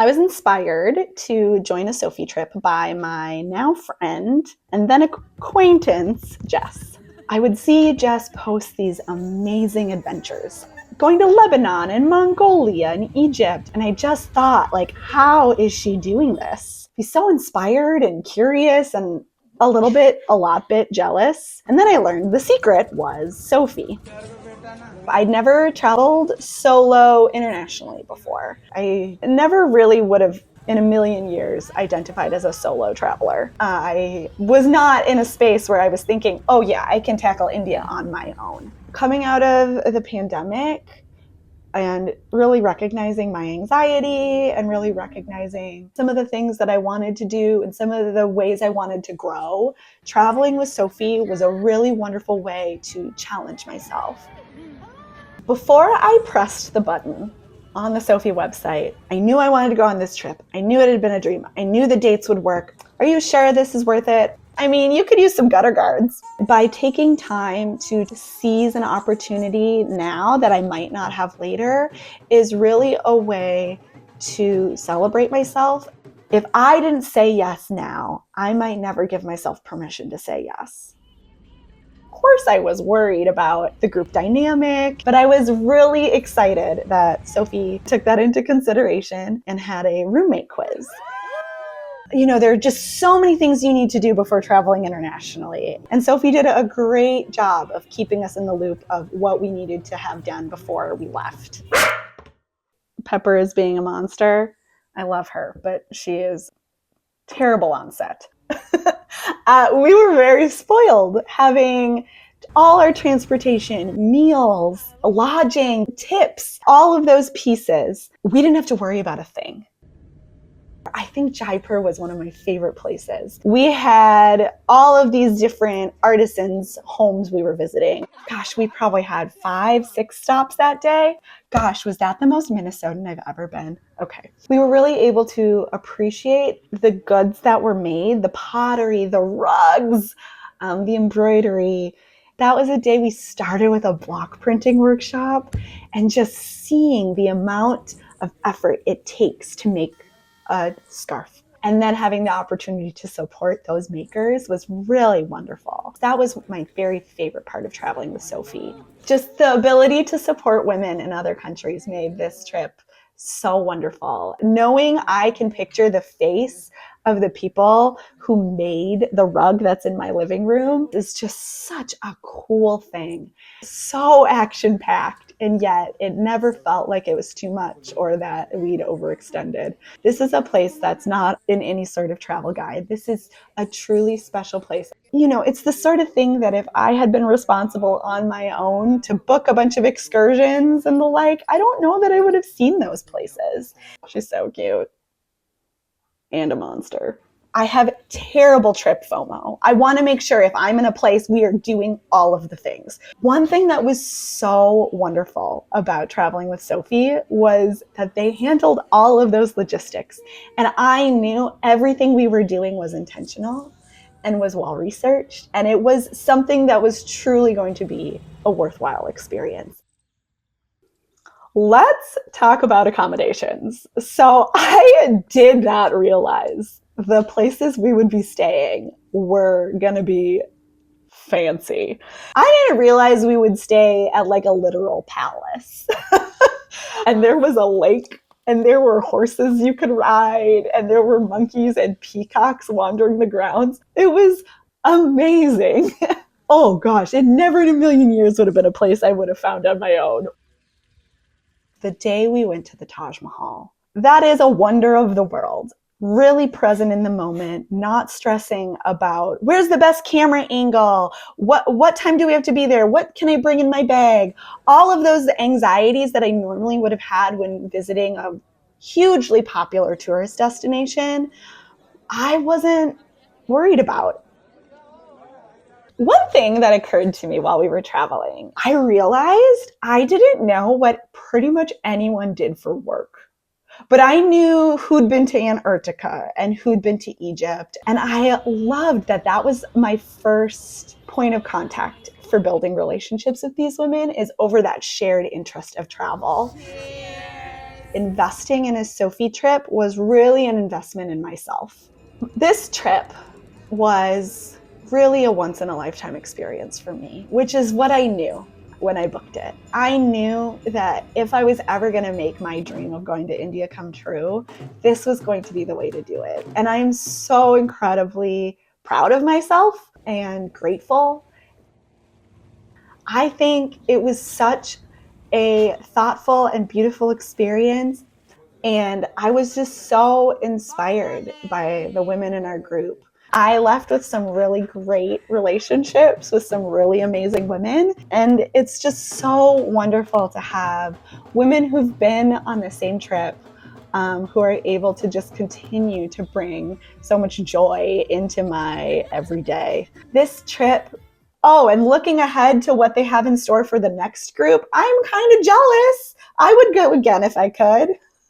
I was inspired to join a SoFe trip by my now friend and then acquaintance, Jess. I would see Jess post these amazing adventures, going to Lebanon and Mongolia and Egypt. And I just thought, like, how is she doing this? She's so inspired and curious and a lot bit jealous. And then I learned the secret was SoFe. I'd never traveled solo internationally before. I never really would have in a million years identified as a solo traveler. I was not in a space where I was thinking, oh yeah, I can tackle India on my own. Coming out of the pandemic and really recognizing my anxiety and really recognizing some of the things that I wanted to do and some of the ways I wanted to grow, traveling with SoFe was a really wonderful way to challenge myself. Before I pressed the button on the SoFe website, I knew I wanted to go on this trip. I knew it had been a dream. I knew the dates would work. Are you sure this is worth it? I mean, you could use some gutter guards. By taking time to seize an opportunity now that I might not have later is really a way to celebrate myself. If I didn't say yes now, I might never give myself permission to say yes. Of course, I was worried about the group dynamic, but I was really excited that SoFe took that into consideration and had a roommate quiz. You know, there are just so many things you need to do before traveling internationally. And SoFe did a great job of keeping us in the loop of what we needed to have done before we left. Pepper is being a monster. I love her, but she is terrible on set. We were very spoiled having all our transportation, meals, lodging, tips, all of those pieces. We didn't have to worry about a thing. I think Jaipur was one of my favorite places. We had all of these different artisans' homes we were visiting. Gosh, we probably had 5, 6 stops that day. Gosh, was that the most Minnesotan I've ever been? Okay. We were really able to appreciate the goods that were made, the pottery, the rugs, the embroidery. That was a day we started with a block printing workshop and just seeing the amount of effort it takes to make a scarf. And then having the opportunity to support those makers was really wonderful. That was my very favorite part of traveling with SoFe. Just the ability to support women in other countries made this trip so wonderful. Knowing I can picture the face of the people who made the rug that's in my living room is just such a cool thing. So action-packed, and yet it never felt like it was too much or that we'd overextended. This is a place that's not in any sort of travel guide. This is a truly special place. You know, it's the sort of thing that if I had been responsible on my own to book a bunch of excursions and the like, I don't know that I would have seen those places. She's so cute. And a monster. I have terrible trip FOMO. I want to make sure if I'm in a place, we are doing all of the things. One thing that was so wonderful about traveling with SoFe was that they handled all of those logistics. And I knew everything we were doing was intentional and was well researched. And it was something that was truly going to be a worthwhile experience. Let's talk about accommodations. So I did not realize the places we would be staying were going to be fancy. I didn't realize we would stay at like a literal palace. And there was a lake and there were horses you could ride and there were monkeys and peacocks wandering the grounds. It was amazing. Oh gosh, it never in a million years would have been a place I would have found on my own. The day we went to the Taj Mahal, that is a wonder of the world. Really present in the moment, not stressing about where's the best camera angle, what time do we have to be there, what can I bring in my bag, all of those anxieties that I normally would have had when visiting a hugely popular tourist destination, I wasn't worried about. One thing that occurred to me while we were traveling, I realized I didn't know what pretty much anyone did for work. But I knew who'd been to Antarctica and who'd been to Egypt. And I loved that that was my first point of contact for building relationships with these women is over that shared interest of travel. investing in a SoFe trip was really an investment in myself. This trip was really a once in a lifetime experience for me, which is what I knew when I booked it. I knew that if I was ever going to make my dream of going to India come true, this was going to be the way to do it. And I'm so incredibly proud of myself and grateful. I think it was such a thoughtful and beautiful experience. And I was just so inspired by the women in our group. I left with some really great relationships with some really amazing women. And it's just so wonderful to have women who've been on the same trip, who are able to just continue to bring so much joy into my everyday. This trip, oh, and looking ahead to what they have in store for the next group, I'm kind of jealous. I would go again if I could.